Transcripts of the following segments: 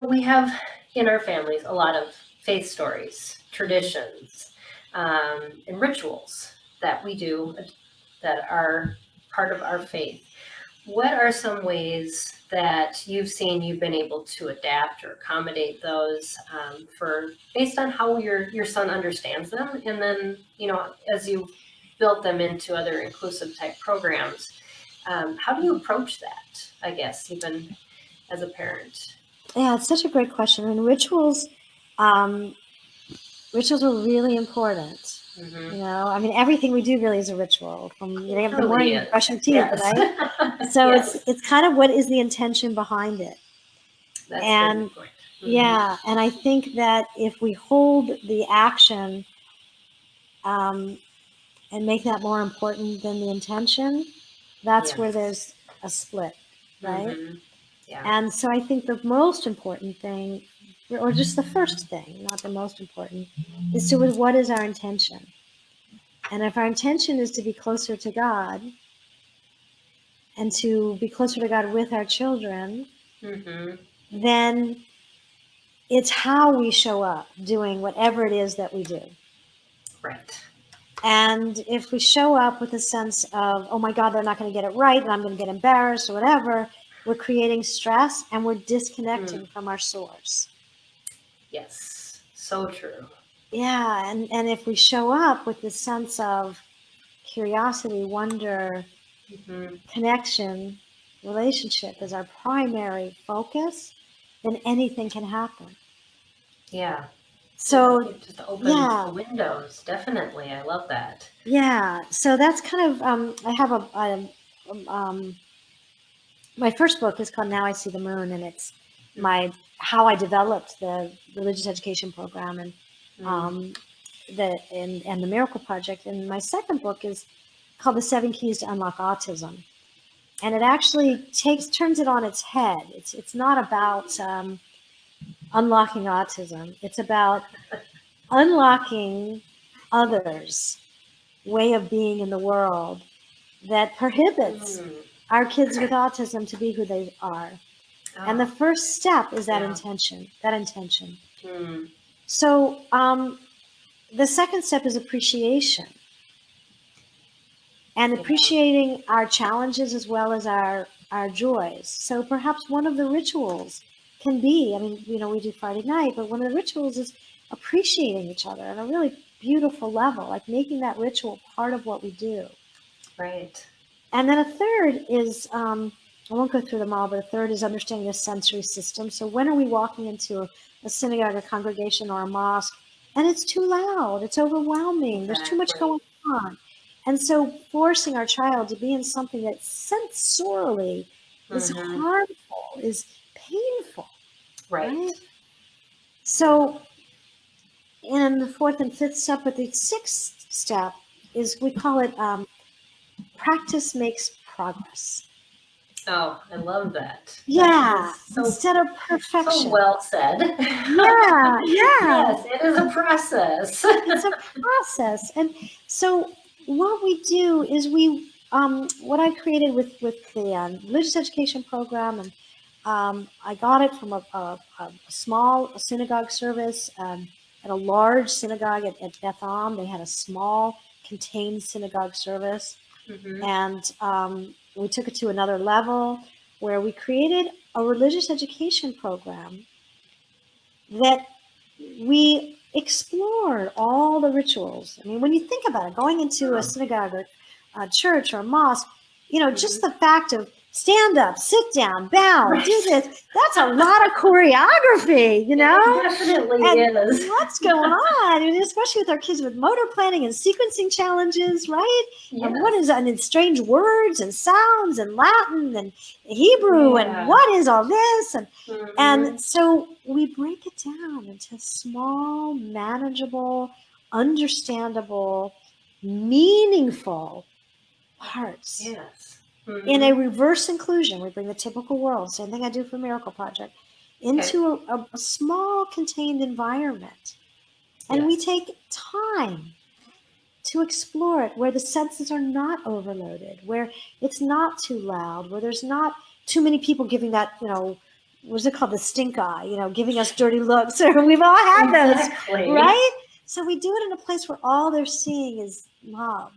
we have in our families a lot of faith stories, traditions, and rituals that we do that are part of our faith. What are some ways that you've been able to adapt or accommodate those for based on how your son understands them, and then as you built them into other inclusive type programs, how do you approach that? I guess even as a parent. Yeah, it's such a great question. And um, rituals are really important. Mm-hmm. I mean, everything we do really is a ritual, from getting up in the Truly morning to is. brushing teeth, Yes. right? So Yes. it's kind of what is the intention behind it. That's a very And good point. Mm-hmm. yeah, and I think that if we hold the action um, and make that more important than the intention, that's where Yes. there's a split, right? Mm-hmm. Yeah. And so I think the most important thing, or just the first thing, not the most important, is to what is our intention? And if our intention is to be closer to God and to be closer to God with our children, Mm-hmm. then it's how we show up doing whatever it is that we do. Right. And if we show up with a sense of, oh my God, they're not going to get it right and I'm going to get embarrassed or whatever, we're creating stress and we're disconnecting from our source. Yes. So true. Yeah, and if we show up with this sense of curiosity, wonder, Mm-hmm. connection, relationship as our primary focus, then anything can happen. Yeah. So, It just opens yeah, the windows. Definitely. I love that. yeah. So that's kind of, I have my first book is called Now I See the Moon, and it's how I developed the religious education program and Mm-hmm. um, and the Miracle Project. And my second book is called The Seven Keys to Unlock Autism, and it actually turns it on its head. It's not about unlocking autism. It's about unlocking others' way of being in the world that prohibits Mm. our kids with autism to be who they are. And the Oh, first step is that yeah. intention. That intention. Mm. So the second step is appreciation, and Yeah. appreciating our challenges as well as our joys. So perhaps one of the rituals can be, I mean, we do Friday night, but one of the rituals is appreciating each other on a really beautiful level, like making that ritual part of what we do. Right. And then a third is, I won't go through them all, but a third is understanding the sensory system. So when are we walking into a synagogue, a congregation, or a mosque, and it's too loud, it's overwhelming, there's too much Exactly. going on. And so forcing our child to be in something that sensorially is Mm-hmm. harmful, is painful, Right. right? So in the fourth and fifth step, but the sixth step is, we call it practice makes progress. Oh, I love that. That Yeah, is instead of so perfection. well said. Yeah, yeah. Yes, it is a process. It's a process. And so what we do is what I created with the religious education program, and I got it from a small synagogue service at a large synagogue at Beth Am. They had a small contained synagogue service. Mm-hmm. And we took it to another level where we created a religious education program that we explored all the rituals. I mean, when you think about it, going into a Oh. synagogue or a church or a mosque, Mm-hmm. just the fact of stand up, sit down, bow, do Right. this, that's a lot of choreography, It definitely and is. what's going on? And especially with our kids with motor planning and sequencing challenges, right? And what is Yes. and strange words and sounds and Latin and Hebrew and Yeah. what is all this? And Mm-hmm. so we break it down into small, manageable, understandable, meaningful parts. Yes. In a Mm-hmm. reverse inclusion, we bring the typical world, same thing I do for Miracle Project, Okay. into a small contained environment. And we Yes. take time to explore it where the senses are not overloaded, where it's not too loud, where there's not too many people giving that, what's it called? The stink eye, giving us dirty looks. Or we've all had those, Exactly. right? So we do it in a place where all they're seeing is love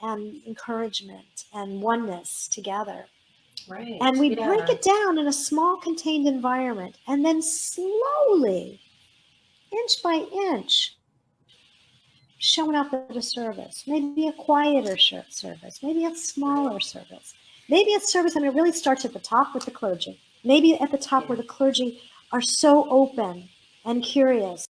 and encouragement and oneness together. Right. And we break it down in a small contained environment, and then slowly, inch by inch, showing up at a service, maybe a quieter service, maybe a smaller service, maybe a service, and it really starts at the top with the clergy, maybe at the top where the clergy are so open and curious